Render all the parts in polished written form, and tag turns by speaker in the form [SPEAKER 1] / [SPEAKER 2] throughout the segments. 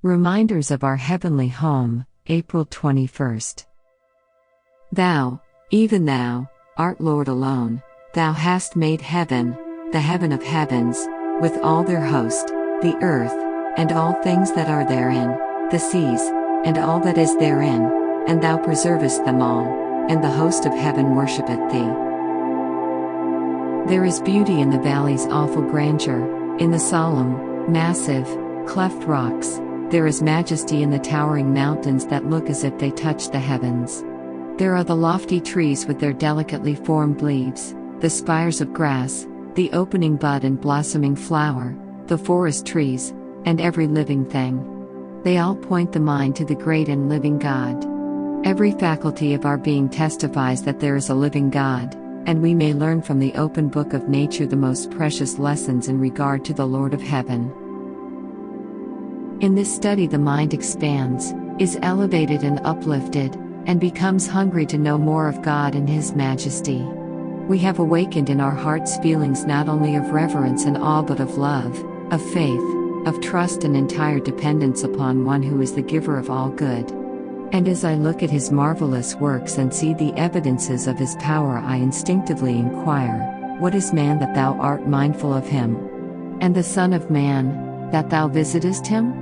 [SPEAKER 1] Reminders of our heavenly home, April 21st. Thou, even thou, art Lord alone. Thou hast made heaven, the heaven of heavens, with all their host, the earth, and all things that are therein, the seas, and all that is therein, and thou preservest them all, and the host of heaven worshippeth thee. There is beauty in the valley's awful grandeur, in the solemn, massive, cleft rocks. There is majesty in the towering mountains that look as if they touch the heavens. There are the lofty trees with their delicately formed leaves, the spires of grass, the opening bud and blossoming flower, the forest trees, and every living thing. They all point the mind to the great and living God. Every faculty of our being testifies that there is a living God, and we may learn from the open book of nature the most precious lessons in regard to the Lord of heaven. In this study the mind expands, is elevated and uplifted, and becomes hungry to know more of God and His majesty. We have awakened in our hearts feelings not only of reverence and awe but of love, of faith, of trust and entire dependence upon one who is the giver of all good. And as I look at His marvelous works and see the evidences of His power, I instinctively inquire, what is man that thou art mindful of him? And the Son of Man, that thou visitest him?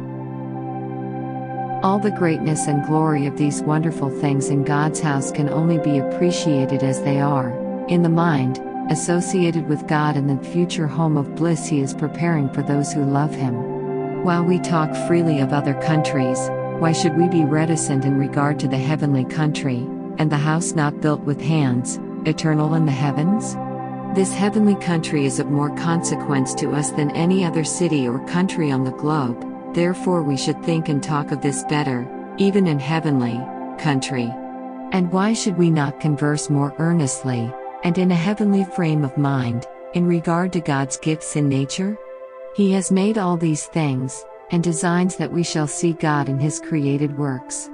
[SPEAKER 1] All the greatness and glory of these wonderful things in God's house can only be appreciated as they are, in the mind, associated with God and the future home of bliss He is preparing for those who love Him. While we talk freely of other countries, why should we be reticent in regard to the heavenly country, and the house not built with hands, eternal in the heavens? This heavenly country is of more consequence to us than any other city or country on the globe. Therefore we should think and talk of this better, even in heavenly country. And why should we not converse more earnestly, and in a heavenly frame of mind, in regard to God's gifts in nature? He has made all these things, and designs that we shall see God in His created works.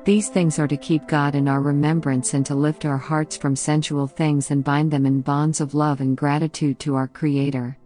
[SPEAKER 1] These things are to keep God in our remembrance and to lift our hearts from sensual things and bind them in bonds of love and gratitude to our Creator.